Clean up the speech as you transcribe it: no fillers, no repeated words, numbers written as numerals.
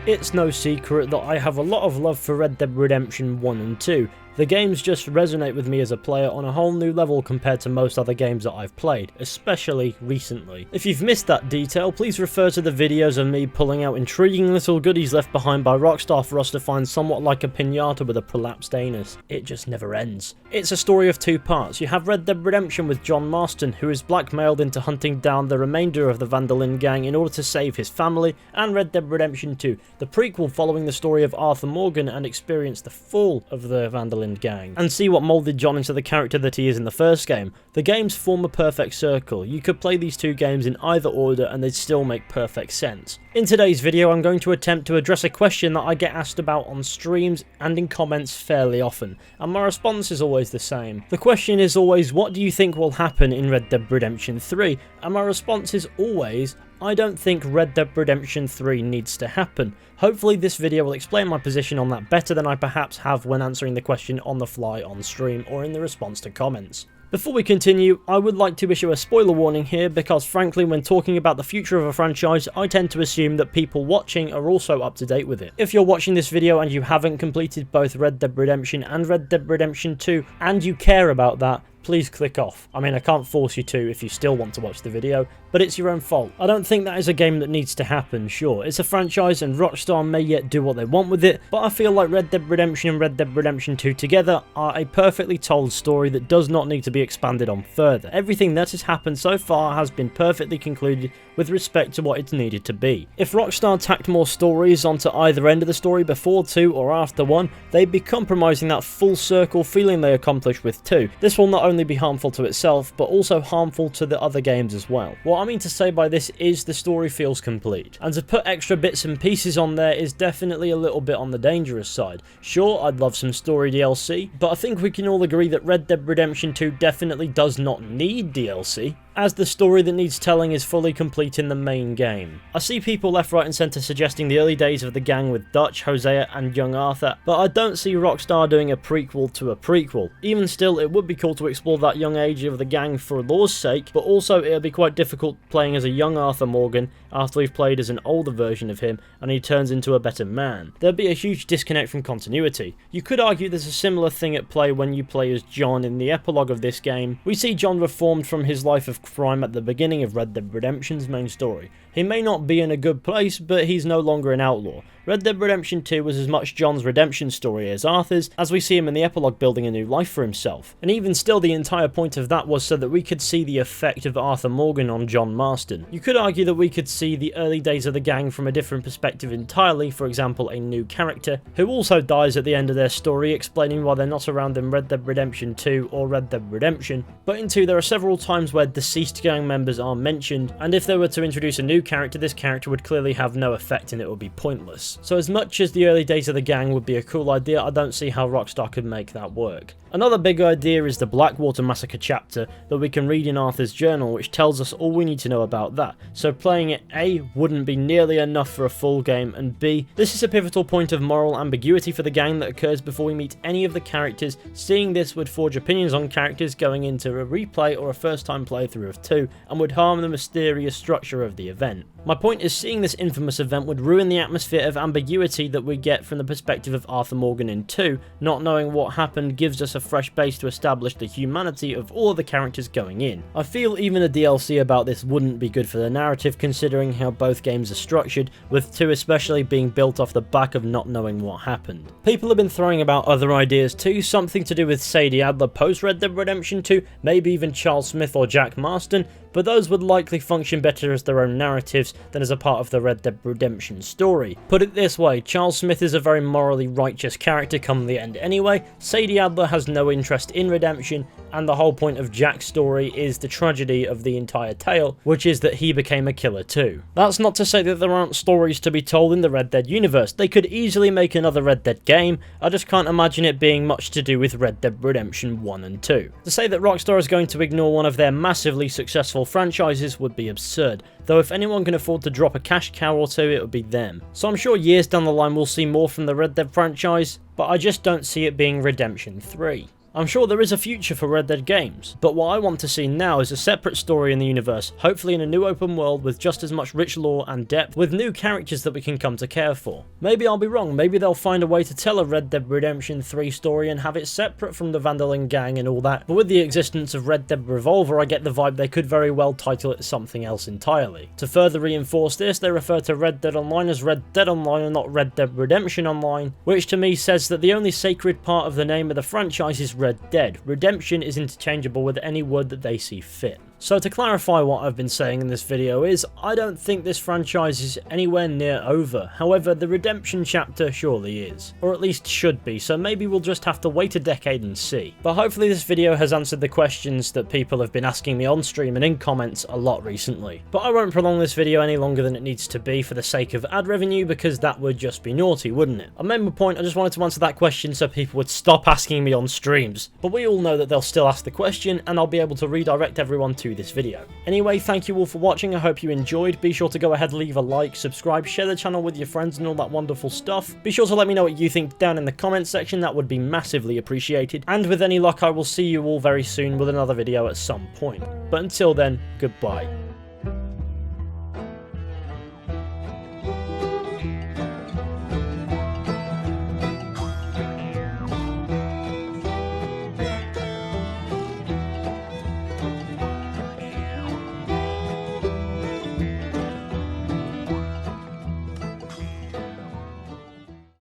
It's no secret that I have a lot of love for Red Dead Redemption 1 and 2. The games just resonate with me as a player on a whole new level compared to most other games that I've played, especially recently. If you've missed that detail, please refer to the videos of me pulling out intriguing little goodies left behind by Rockstar for us to find somewhat like a piñata with a prolapsed anus. It just never ends. It's a story of two parts. You have Red Dead Redemption with John Marston, who is blackmailed into hunting down the remainder of the Van der Linde gang in order to save his family, and Red Dead Redemption 2, the prequel following the story of Arthur Morgan and experience the fall of the Van der Linde gang, and see what moulded John into the character that he is in the first game. The games form a perfect circle. You could play these two games in either order and they'd still make perfect sense. In today's video, I'm going to attempt to address a question that I get asked about on streams and in comments fairly often, and my response is always the same. The question is always, what do you think will happen in Red Dead Redemption 3? And my response is always, I don't think Red Dead Redemption 3 needs to happen. Hopefully this video will explain my position on that better than I perhaps have when answering the question on the fly on stream or in the response to comments. Before we continue, I would like to issue a spoiler warning here because frankly when talking about the future of a franchise, I tend to assume that people watching are also up to date with it. If you're watching this video and you haven't completed both Red Dead Redemption and Red Dead Redemption 2 and you care about that, please click off. I mean, I can't force you to if you still want to watch the video, but it's your own fault. I don't think that is a game that needs to happen, sure. It's a franchise and Rockstar may yet do what they want with it, but I feel like Red Dead Redemption and Red Dead Redemption 2 together are a perfectly told story that does not need to be expanded on further. Everything that has happened so far has been perfectly concluded with respect to what it's needed to be. If Rockstar tacked more stories onto either end of the story before 2 or after 1, they'd be compromising that full circle feeling they accomplished with 2. This will not only be harmful to itself, but also harmful to the other games as well. What I mean to say by this is the story feels complete, and to put extra bits and pieces on there is definitely a little bit on the dangerous side. Sure, I'd love some story DLC, but I think we can all agree that Red Dead Redemption 2 definitely does not need DLC, as the story that needs telling is fully complete in the main game. I see people left, right and centre suggesting the early days of the gang with Dutch, Hosea and young Arthur, but I don't see Rockstar doing a prequel to a prequel. Even still, it would be cool to explore that young age of the gang for lore's sake, but also it would be quite difficult playing as a young Arthur Morgan after we've played as an older version of him and he turns into a better man. There'd be a huge disconnect from continuity. You could argue there's a similar thing at play when you play as John in the epilogue of this game. We see John reformed from his life of crime at the beginning of Red Dead Redemption's main story. He may not be in a good place, but he's no longer an outlaw. Red Dead Redemption 2 was as much John's redemption story as Arthur's, as we see him in the epilogue building a new life for himself. And even still, the entire point of that was so that we could see the effect of Arthur Morgan on John Marston. You could argue that we could see the early days of the gang from a different perspective entirely, for example a new character, who also dies at the end of their story, explaining why they're not around in Red Dead Redemption 2 or Red Dead Redemption. But in 2 there are several times where deceased gang members are mentioned, and if they were to introduce a new character, this character would clearly have no effect and it would be pointless. So as much as the early days of the gang would be a cool idea, I don't see how Rockstar could make that work. Another big idea is the Blackwater Massacre chapter that we can read in Arthur's journal, which tells us all we need to know about that. So playing it A, wouldn't be nearly enough for a full game, and B, this is a pivotal point of moral ambiguity for the gang that occurs before we meet any of the characters. Seeing this would forge opinions on characters going into a replay or a first time playthrough of 2, and would harm the mysterious structure of the event. My point is, seeing this infamous event would ruin the atmosphere of ambiguity that we get from the perspective of Arthur Morgan in 2. Not knowing what happened gives us a fresh base to establish the humanity of all of the characters going in. I feel even a DLC about this wouldn't be good for the narrative, considering how both games are structured, with 2 especially being built off the back of not knowing what happened. People have been throwing about other ideas too, something to do with Sadie Adler post Red Dead Redemption 2, maybe even Charles Smith or Jack Marston, but those would likely function better as their own narratives than as a part of the Red Dead Redemption story. Put it this way, Charles Smith is a very morally righteous character come the end anyway, Sadie Adler has no interest in redemption, and the whole point of Jack's story is the tragedy of the entire tale, which is that he became a killer too. That's not to say that there aren't stories to be told in the Red Dead universe. They could easily make another Red Dead game, I just can't imagine it being much to do with Red Dead Redemption 1 and 2. To say that Rockstar is going to ignore one of their massively successful franchises would be absurd, though if anyone can afford to drop a cash cow or 2 it would be them. So I'm sure years down the line we'll see more from the Red Dead franchise, but I just don't see it being Redemption 3. I'm sure there is a future for Red Dead games, but what I want to see now is a separate story in the universe, hopefully in a new open world with just as much rich lore and depth, with new characters that we can come to care for. Maybe I'll be wrong, maybe they'll find a way to tell a Red Dead Redemption 3 story and have it separate from the Van der Linde gang and all that, but with the existence of Red Dead Revolver I get the vibe they could very well title it something else entirely. To further reinforce this, they refer to Red Dead Online as Red Dead Online and not Red Dead Redemption Online, which to me says that the only sacred part of the name of the franchise is Red Dead. Redemption is interchangeable with any word that they see fit. So to clarify what I've been saying in this video is, I don't think this franchise is anywhere near over, however the redemption chapter surely is. Or at least should be, so maybe we'll just have to wait a decade and see. But hopefully this video has answered the questions that people have been asking me on stream and in comments a lot recently. But I won't prolong this video any longer than it needs to be for the sake of ad revenue, because that would just be naughty, wouldn't it? I made my point, I just wanted to answer that question so people would stop asking me on streams. But we all know that they'll still ask the question, and I'll be able to redirect everyone to this video. Anyway, thank you all for watching, I hope you enjoyed. Be sure to go ahead, leave a like, subscribe, share the channel with your friends and all that wonderful stuff. Be sure to let me know what you think down in the comments section, that would be massively appreciated. And with any luck I will see you all very soon with another video at some point. But until then, goodbye.